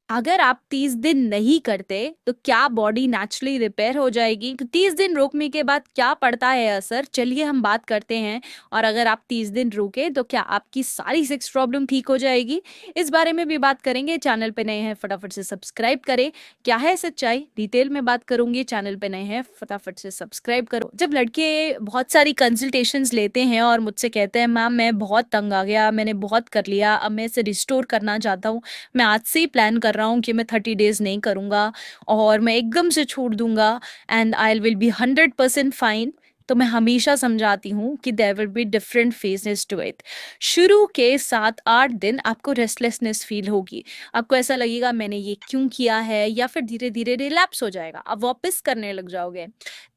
अगर आप 30 दिन नहीं करते तो क्या बॉडी नेचुरली रिपेयर हो जाएगी? 30 दिन रोकने के बाद क्या पड़ता है असर, चलिए हम बात करते हैं। और अगर आप 30 दिन रुके तो क्या आपकी सारी सेक्स प्रॉब्लम ठीक हो जाएगी? इस बारे में भी बात करेंगे। चैनल पे नए हैं फटाफट से सब्सक्राइब करें। क्या है सच्चाई, डिटेल में बात करूंगी। चैनल पे नए हैं फटाफट से सब्सक्राइब करो। जब लड़के बहुत सारी कंसल्टेशंस लेते हैं और मुझसे कहते हैं मैम मैं बहुत तंग आ गया, मैंने बहुत कर लिया, अब मैं इसे रिस्टोर करना चाहता हूँ, मैं आज से ही प्लान कर रहा हूँ कि मैं 30 डेज नहीं करूँगा और मैं एकदम से छोड़ दूंगा and I will be 100% fine. तो मैं हमेशा समझाती हूँ कि there will be different phases to it. शुरू के 7-8 दिन आपको रेस्टलेसनेस फील होगी, आपको ऐसा लगेगा मैंने ये क्यों किया है, या फिर धीरे धीरे रिलैप्स हो जाएगा, आप वापस करने लग जाओगे।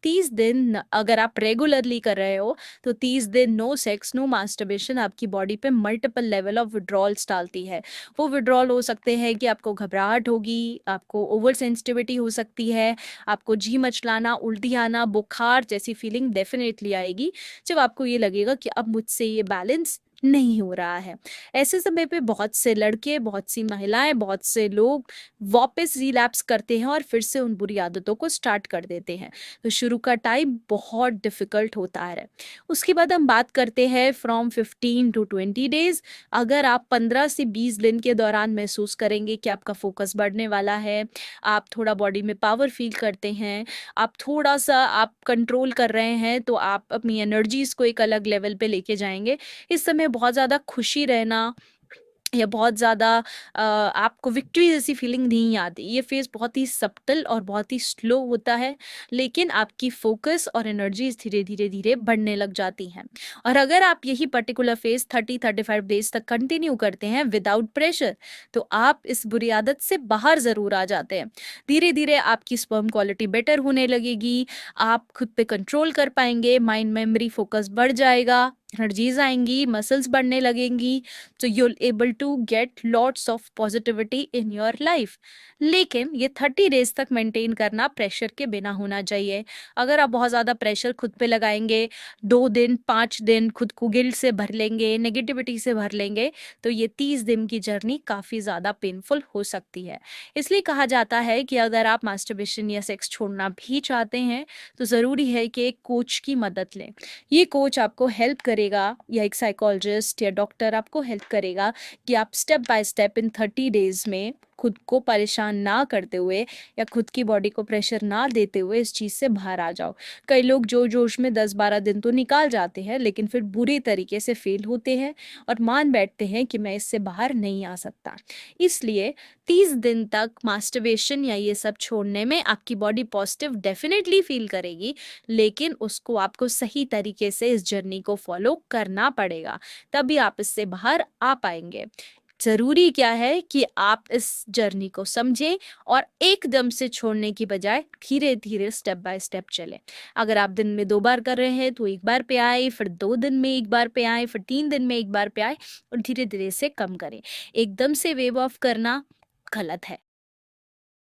30 दिन अगर आप रेगुलरली कर रहे हो तो 30 दिन नो सेक्स नो मास्टरबेशन आपकी बॉडी पे मल्टीपल लेवल ऑफ विड्रॉल्स डालती है। वो विड्रॉल हो सकते हैं कि आपको घबराहट होगी, आपको ओवर सेंसिटिविटी हो सकती है, आपको जी मचलाना, उल्टी आना, बुखार जैसी फीलिंग डेफिनेटली आएगी जब आपको ये लगेगा कि अब मुझसे ये बैलेंस नहीं हो रहा है। ऐसे समय पे बहुत से लड़के, बहुत सी महिलाएं, बहुत से लोग वापस रिलैप्स करते हैं और फिर से उन बुरी आदतों को स्टार्ट कर देते हैं। तो शुरू का टाइम बहुत डिफिकल्ट होता है। उसके बाद हम बात करते हैं फ्रॉम 15 to 20 डेज। अगर आप 15 से 20 दिन के दौरान महसूस करेंगे कि आपका फोकस बढ़ने वाला है, आप थोड़ा बॉडी में पावर फील करते हैं, आप थोड़ा सा आप कंट्रोल कर रहे हैं, तो आप अपनी एनर्जीज को एक अलग लेवल पे लेके जाएंगे। इस समय बहुत ज़्यादा खुशी रहना या बहुत ज़्यादा आपको विक्ट्री जैसी फीलिंग नहीं आती। ये फेज़ बहुत ही सब्टल और बहुत ही स्लो होता है, लेकिन आपकी फोकस और एनर्जीज धीरे धीरे धीरे बढ़ने लग जाती हैं। और अगर आप यही पर्टिकुलर फेज़ 30-35 डेज तक कंटिन्यू करते हैं विदाउट प्रेशर, तो आप इस बुरी आदत से बाहर ज़रूर आ जाते हैं। धीरे धीरे आपकी स्पर्म क्वालिटी बेटर होने लगेगी, आप खुद पे कंट्रोल कर पाएंगे, माइंड मेमोरी फोकस बढ़ जाएगा, एनर्जीज आएंगी, मसल्स बढ़ने लगेंगी। तो you'll able to get lots of positivity in your life। लेकिन ये 30 डेज तक मेंटेन करना प्रेशर के बिना होना चाहिए। अगर आप बहुत ज़्यादा प्रेशर खुद पे लगाएंगे, 2 दिन 5 दिन खुद को गिल्ट से भर लेंगे, नेगेटिविटी से भर लेंगे, तो ये 30 दिन की जर्नी काफ़ी ज़्यादा पेनफुल हो सकती है। इसलिए कहा जाता है कि अगर आप मास्टरबेशन या सेक्स छोड़ना भी चाहते हैं तो ज़रूरी है कि एक कोच की मदद लें। ये कोच आपको हेल्प करेगा, या एक साइकोलॉजिस्ट या डॉक्टर आपको हेल्प करेगा कि आप step by step in 30 days में खुद को परेशान ना करते हुए या खुद की बॉडी को प्रेशर ना देते हुए इस चीज़ से बाहर आ जाओ। कई लोग जो जोश में 10-12 दिन तो निकाल जाते हैं, लेकिन फिर बुरे तरीके से फेल होते हैं और मान बैठते हैं कि मैं इससे बाहर नहीं आ सकता। इसलिए 30 दिन तक मास्टरबेशन या ये सब छोड़ने में आपकी बॉडी पॉजिटिव डेफिनेटली फील करेगी, लेकिन उसको आपको सही तरीके से इस जर्नी को फॉलो करना पड़ेगा, तभी आप इससे बाहर आ पाएंगे। जरूरी क्या है कि आप इस जर्नी को समझें और एकदम से छोड़ने की बजाय धीरे धीरे स्टेप बाय स्टेप चलें। अगर आप दिन में 2 बार कर रहे हैं तो 1 बार पे आए, फिर 2 दिन में 1 बार पे आए, फिर 3 दिन में 1 बार पे आए, और धीरे धीरे से कम करें। एकदम से वेव ऑफ करना गलत है।